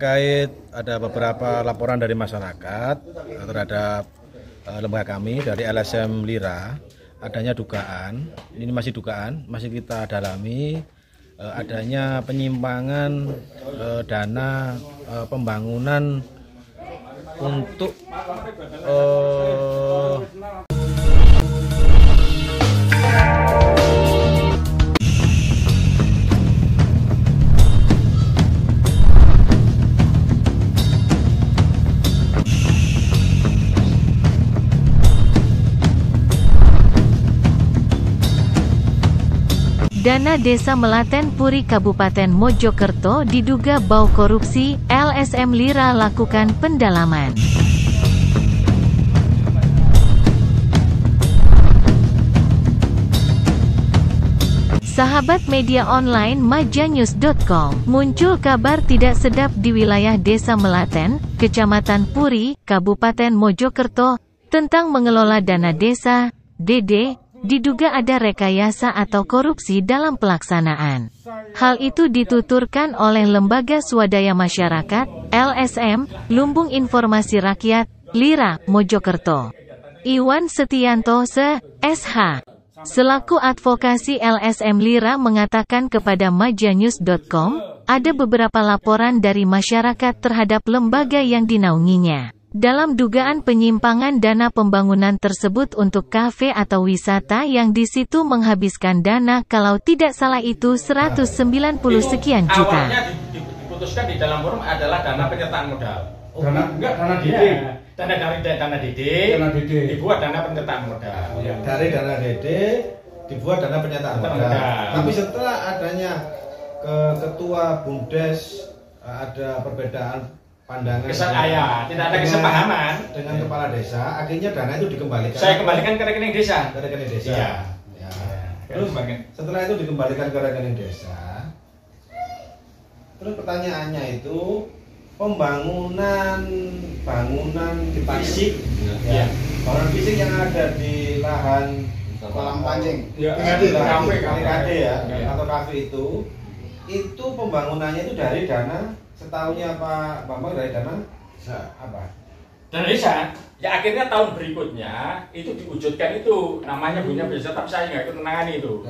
Terkait ada beberapa laporan dari masyarakat terhadap lembaga kami dari LSM Lira, adanya dugaan, ini masih dugaan, masih kita dalami adanya penyimpangan dana pembangunan untuk Dana Desa Melaten Puri Kabupaten Mojokerto diduga bau korupsi, LSM Lira lakukan pendalaman. Sahabat media online majanews.com, muncul kabar tidak sedap di wilayah Desa Melaten, Kecamatan Puri, Kabupaten Mojokerto, tentang mengelola dana desa, DD, diduga ada rekayasa atau korupsi dalam pelaksanaan. Hal itu dituturkan oleh Lembaga Swadaya Masyarakat, LSM, Lumbung Informasi Rakyat, Lira, Mojokerto. Iwan Setianto, SH, selaku advokasi LSM Lira mengatakan kepada majanews.com, ada beberapa laporan dari masyarakat terhadap lembaga yang dinaunginya. Dalam dugaan penyimpangan dana pembangunan tersebut untuk kafe atau wisata yang di situ menghabiskan dana kalau tidak salah itu 190 sekian juta. Awalnya diputuskan di dalam forum adalah dana penyertaan modal. Dana DD. Dana dari dana DD. Dibuat dana penyertaan modal. Ya, dari dana DD dibuat dana penyertaan modal. Tapi setelah adanya ketua BUMDes ada perbedaan pandangan, tidak ada kesepahaman dengan kepala desa, akhirnya dana itu dikembalikan. Saya kembalikan ke rekening desa. Ke rekening desa. Iya. Ya. Terus setelah itu dikembalikan ke rekening desa. Terus pertanyaannya itu bangunan fisik, ya. Bangunan fisik yang ada di lahan kolam pancing, kafe ya, atau kafe itu pembangunannya itu dari dana. Setahunya Pak Bambang dari dana apa? Dana desa. Ya akhirnya tahun berikutnya itu diwujudkan itu namanya punya desa, tapi saya nggak ikut menangani itu.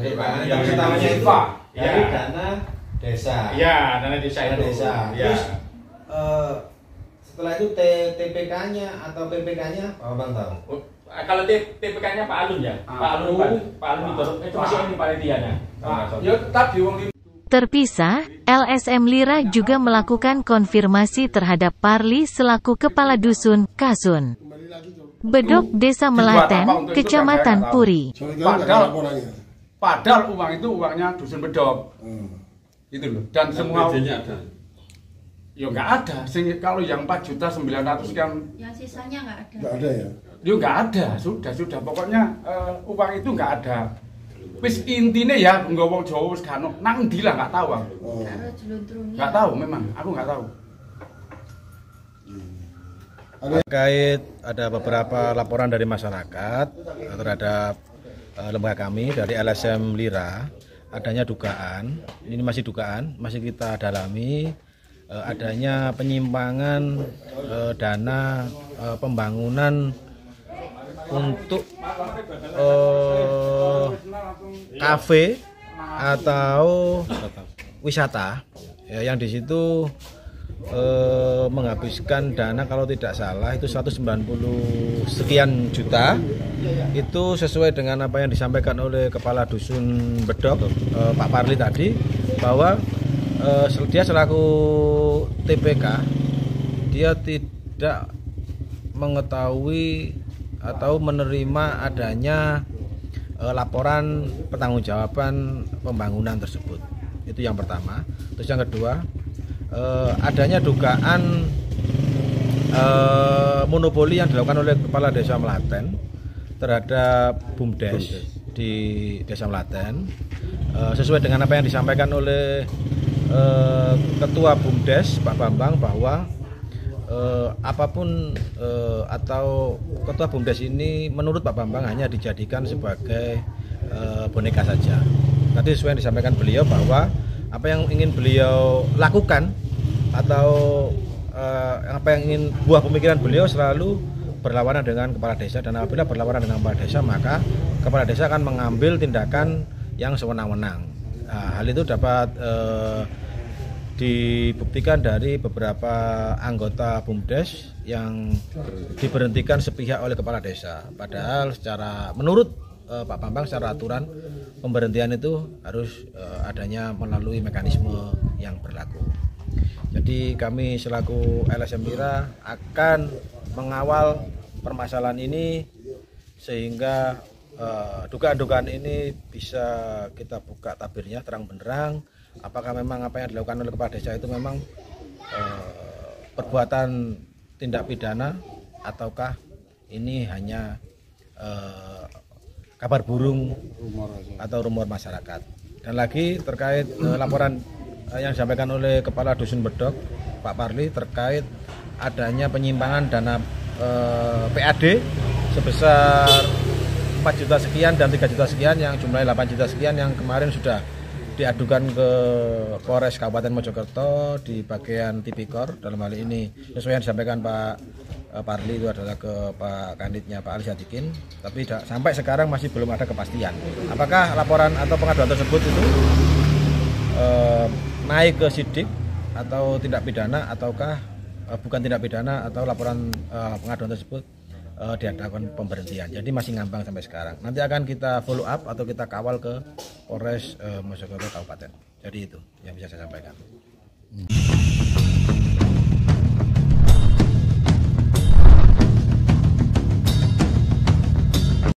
Yang setahunya itu dari dana desa. Iya, dana desa itu. Terus setelah itu TPK-nya atau PPK-nya Pak Bambang tahu? Kalau TPK-nya Pak Alun ya. Pak Alun itu masih ini panitianya. Ya tadi wong Terpisah, LSM Lira juga melakukan konfirmasi terhadap Parli selaku Kepala Dusun, Kasun Bedok, Desa Melaten, Kecamatan Puri. Padahal uang itu uangnya Dusun Bedok. Itu loh. Dan semua ya nggak ada. Kalau yang 4.900.000 kan yang sisanya nggak ada. Nggak ada ya? Ya nggak ada. Sudah. Pokoknya uang itu nggak ada. Wis intine ya nggo wong Jawa wis gak nang ndi lah nggak tahu aku. Nggak tahu memang, aku nggak tahu. Terkait ada beberapa laporan dari masyarakat terhadap lembaga kami dari LSM Lira, adanya dugaan, ini masih dugaan, masih kita dalami adanya penyimpangan dana pembangunan untuk kafe atau wisata ya, yang di situ menghabiskan dana kalau tidak salah itu 190 sekian juta. Itu sesuai dengan apa yang disampaikan oleh Kepala Dusun Bedok Pak Parli tadi, bahwa dia selaku TPK dia tidak mengetahui atau menerima adanya laporan pertanggungjawaban pembangunan tersebut. Itu yang pertama. Terus yang kedua, adanya dugaan monopoli yang dilakukan oleh Kepala Desa Melaten terhadap BUMDes di Desa Melaten, sesuai dengan apa yang disampaikan oleh Ketua BUMDes Pak Bambang, bahwa apapun atau Ketua BUMDes ini menurut Pak Bambang hanya dijadikan sebagai boneka saja. Tadi sesuai yang disampaikan beliau bahwa apa yang ingin beliau lakukan atau apa yang ingin buah pemikiran beliau selalu berlawanan dengan kepala desa, dan apabila berlawanan dengan kepala desa maka kepala desa akan mengambil tindakan yang sewenang-wenang. Nah, hal itu dapat dibuktikan dari beberapa anggota BUMDes yang diberhentikan sepihak oleh kepala desa. Padahal menurut Pak Bambang secara aturan pemberhentian itu harus adanya melalui mekanisme yang berlaku. Jadi kami selaku LSM Lira akan mengawal permasalahan ini sehingga dugaan-dugaan ini bisa kita buka tabirnya terang benderang. Apakah memang apa yang dilakukan oleh kepala desa itu memang perbuatan tindak pidana ataukah ini hanya kabar burung atau rumor masyarakat. Dan lagi terkait laporan yang disampaikan oleh Kepala Dusun Bedok Pak Parli terkait adanya penyimpangan dana PAD sebesar 4 juta sekian dan 3 juta sekian yang jumlahnya 8 juta sekian yang kemarin sudah diadukan ke Polres Kabupaten Mojokerto di bagian Tipikor. Dalam hal ini sesuai yang disampaikan Pak Parli itu adalah ke Pak Kanitnya Pak Ali Sadikin, tapi sampai sekarang masih belum ada kepastian apakah laporan atau pengaduan tersebut itu naik ke sidik atau tindak pidana ataukah bukan tindak pidana atau laporan pengaduan tersebut diadakan pemberhentian. Jadi masih ngambang sampai sekarang. Nanti akan kita follow up atau kita kawal ke Polres Mojokerto Kabupaten. Jadi itu yang bisa saya sampaikan.